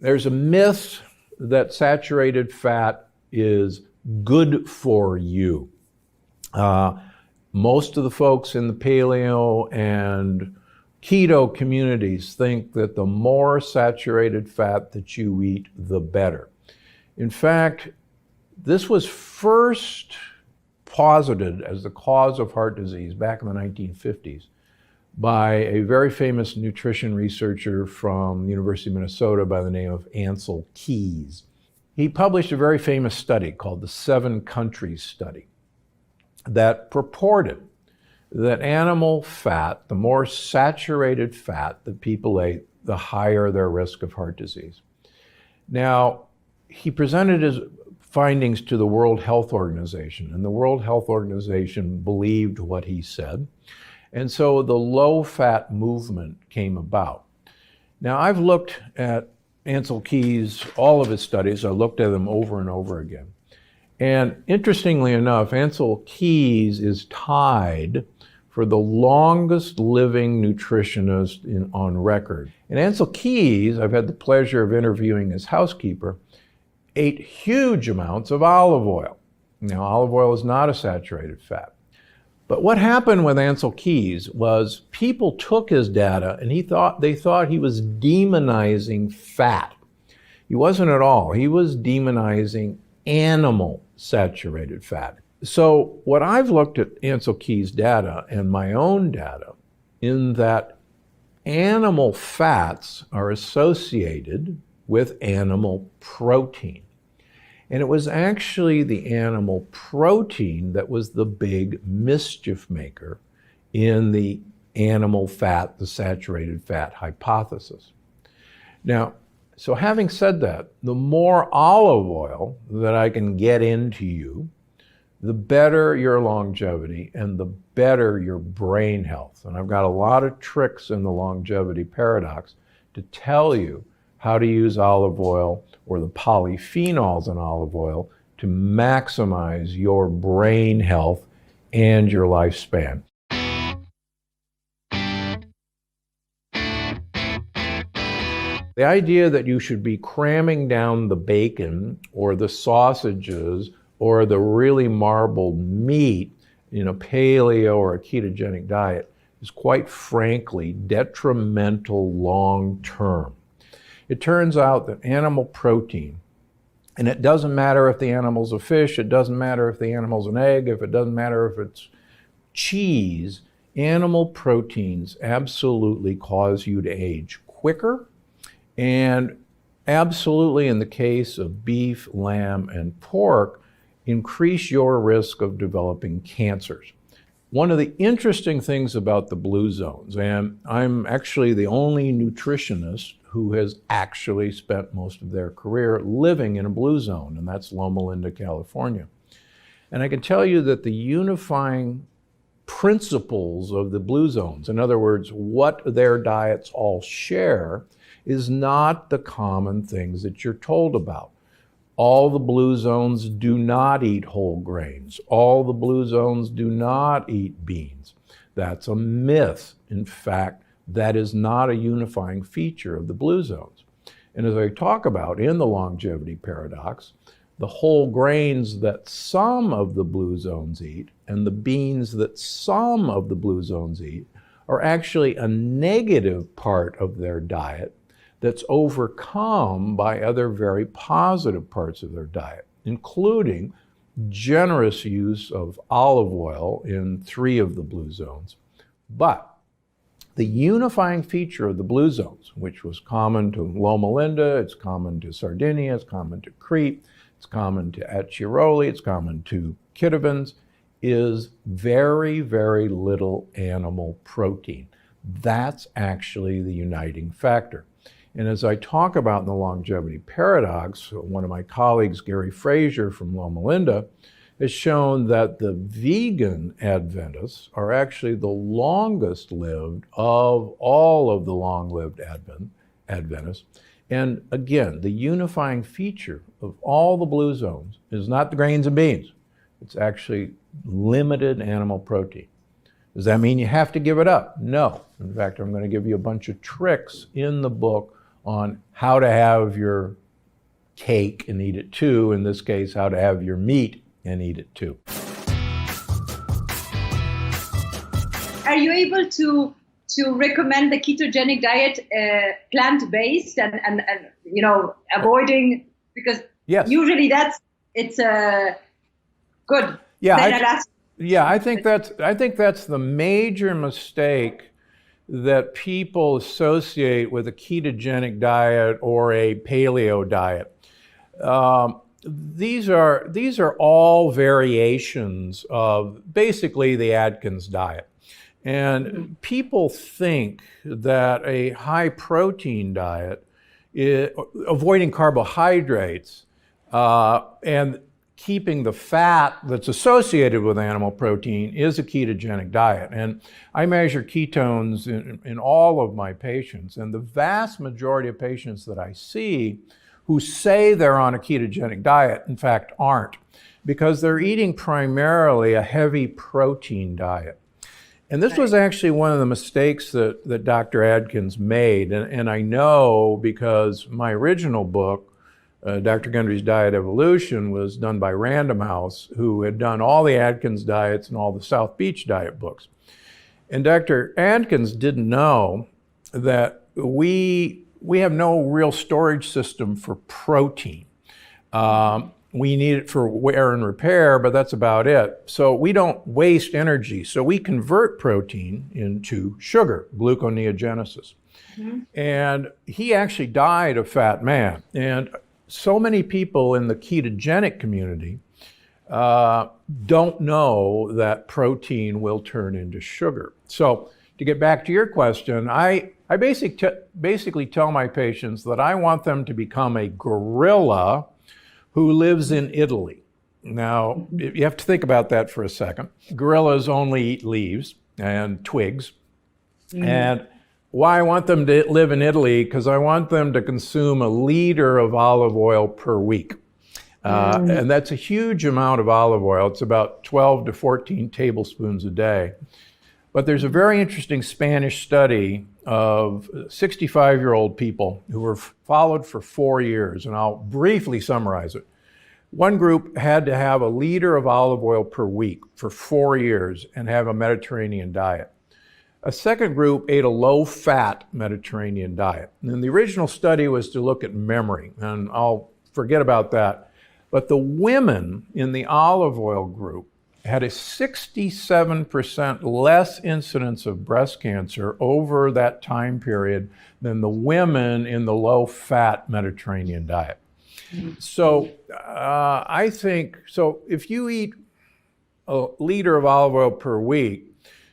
There's a myth that saturated fat is good for you. Most of the folks in the paleo and keto communities think that the more saturated fat that you eat, the better. In fact, this was first posited as the cause of heart disease back in the 1950s by a very famous nutrition researcher from the University of Minnesota by the name of Ancel Keys. He published a very famous study called the 7 Countries Study that purported that animal fat, the more saturated fat that people ate, the higher their risk of heart disease. Now, he presented his findings to the World Health Organization, and the World Health Organization believed what he said. And so the low-fat movement came about. Now, I've looked at Ancel Keys, all of his studies. I looked at them over and over again. And interestingly enough, Ancel Keys is tied for the longest living nutritionist on record. And Ancel Keys, I've had the pleasure of interviewing his housekeeper, ate huge amounts of olive oil. Now, olive oil is not a saturated fat. But what happened with Ancel Keys was people took his data and they thought he was demonizing fat. He wasn't at all. He was demonizing animal saturated fat. So what I've looked at Ancel Keys' data and my own data in that animal fats are associated with animal protein. And it was actually the animal protein that was the big mischief maker in the animal fat, the saturated fat hypothesis. Now, so having said that, the more olive oil that I can get into you, the better your longevity and the better your brain health. And I've got a lot of tricks in the longevity paradox to tell you how to use olive oil or the polyphenols in olive oil to maximize your brain health and your lifespan. The idea that you should be cramming down the bacon or the sausages or the really marbled meat in a paleo or a ketogenic diet is quite frankly detrimental long term. It turns out that animal protein, and it doesn't matter if the animal's a fish, it doesn't matter if the animal's an egg, if it doesn't matter if it's cheese, animal proteins absolutely cause you to age quicker, and absolutely in the case of beef, lamb, and pork, increase your risk of developing cancers. One of the interesting things about the blue zones, and I'm actually the only nutritionist who has actually spent most of their career living in a blue zone, and that's Loma Linda, California. And I can tell you that the unifying principles of the blue zones, in other words, what their diets all share, is not the common things that you're told about. All the blue zones do not eat whole grains. All the blue zones do not eat beans. That's a myth. In fact, that is not a unifying feature of the blue zones. And as I talk about in the longevity paradox, the whole grains that some of the blue zones eat and the beans that some of the blue zones eat are actually a negative part of their diet that's overcome by other very positive parts of their diet, including generous use of olive oil in 3 of the blue zones. But the unifying feature of the blue zones, which was common to Loma Linda, it's common to Sardinia, it's common to Crete, it's common to Acciaroli, it's common to Kitovans, is very, very little animal protein. That's actually the uniting factor. And as I talk about in the longevity paradox, one of my colleagues, Gary Frazier from Loma Linda, has shown that the vegan Adventists are actually the longest lived of all of the long-lived Adventists. And again, the unifying feature of all the blue zones is not the grains and beans. It's actually limited animal protein. Does that mean you have to give it up? No. In fact, I'm going to give you a bunch of tricks in the book on how to have your cake and eat it too. In this case, how to have your meat and eat it too. Are you able to recommend the ketogenic diet plant-based and avoiding, because usually it's good. Yeah, I think that's the major mistake that people associate with a ketogenic diet or a paleo diet. These are all variations of basically the Atkins diet. And people think that a high protein diet, avoiding carbohydrates, and keeping the fat that's associated with animal protein is a ketogenic diet. And I measure ketones in all of my patients, and the vast majority of patients that I see who say they're on a ketogenic diet, in fact, aren't, because they're eating primarily a heavy protein diet. And this was actually one of the mistakes that Dr. Adkins made. And I know because my original book, Dr. Gundry's Diet Evolution, was done by Random House, who had done all the Atkins diets and all the South Beach diet books. And Dr. Adkins didn't know that we have no real storage system for protein. We need it for wear and repair, but that's about it. So we don't waste energy. So we convert protein into sugar, gluconeogenesis. And he actually died a fat man. And so many people in the ketogenic community don't know that protein will turn into sugar. So to get back to your question, I basically tell my patients that I want them to become a gorilla who lives in Italy. Now, you have to think about that for a second. Gorillas only eat leaves and twigs. And why I want them to live in Italy? Because I want them to consume 1 liter of olive oil per week. And that's a huge amount of olive oil. It's about 12 to 14 tablespoons a day. But there's a very interesting Spanish study of 65-year-old people who were followed for 4 years, and I'll briefly summarize it. One group had to have 1 liter of olive oil per week for 4 years and have a Mediterranean diet. A second group ate a low-fat Mediterranean diet. And the original study was to look at memory, and I'll forget about that. But the women in the olive oil group had a 67% less incidence of breast cancer over that time period than the women in the low-fat Mediterranean diet. So I think, so if you eat 1 liter of olive oil per week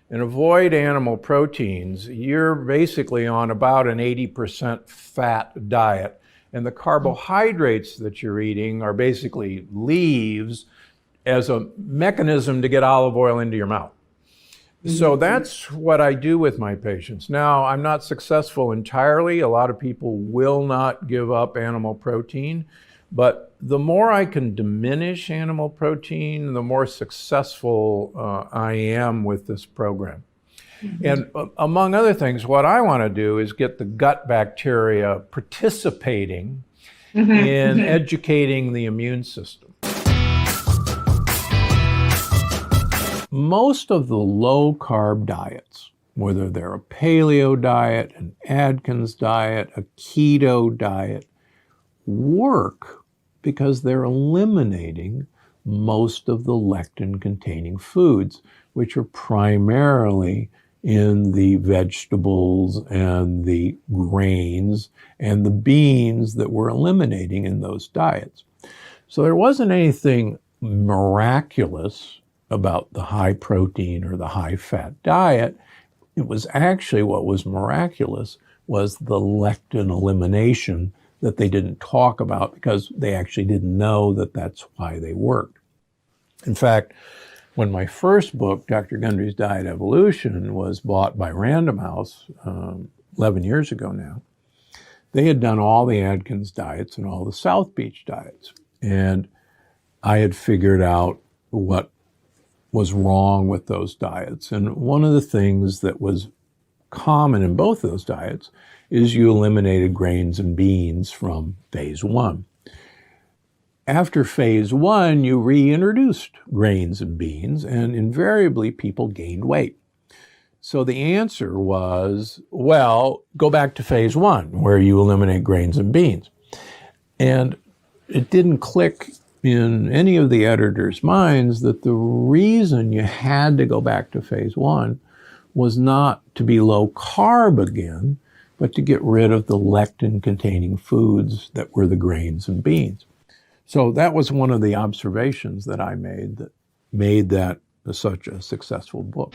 and avoid animal proteins, you're basically on about an 80% fat diet. And the carbohydrates that you're eating are basically leaves as a mechanism to get olive oil into your mouth. So that's what I do with my patients. Now, I'm not successful entirely. A lot of people will not give up animal protein, but the more I can diminish animal protein, the more successful I am with this program. And among other things, what I want to do is get the gut bacteria participating in educating the immune system. Most of the low-carb diets, whether they're a paleo diet, an Atkins diet, a keto diet, work because they're eliminating most of the lectin-containing foods, which are primarily in the vegetables and the grains and the beans that we're eliminating in those diets. So there wasn't anything miraculous about the high protein or the high fat diet. It was actually what was miraculous was the lectin elimination that they didn't talk about because they actually didn't know that that's why they worked. In fact, when my first book, Dr. Gundry's Diet Evolution, was bought by Random House 11 years ago now, they had done all the Atkins diets and all the South Beach diets. And I had figured out what was wrong with those diets. And one of the things that was common in both those diets is you eliminated grains and beans from phase 1. After phase 1, you reintroduced grains and beans, and invariably people gained weight. So the answer was, well, go back to phase 1, where you eliminate grains and beans. And it didn't click in any of the editors' minds that the reason you had to go back to phase 1 was not to be low carb again, but to get rid of the lectin-containing foods that were the grains and beans. So that was one of the observations that I made that such a successful book.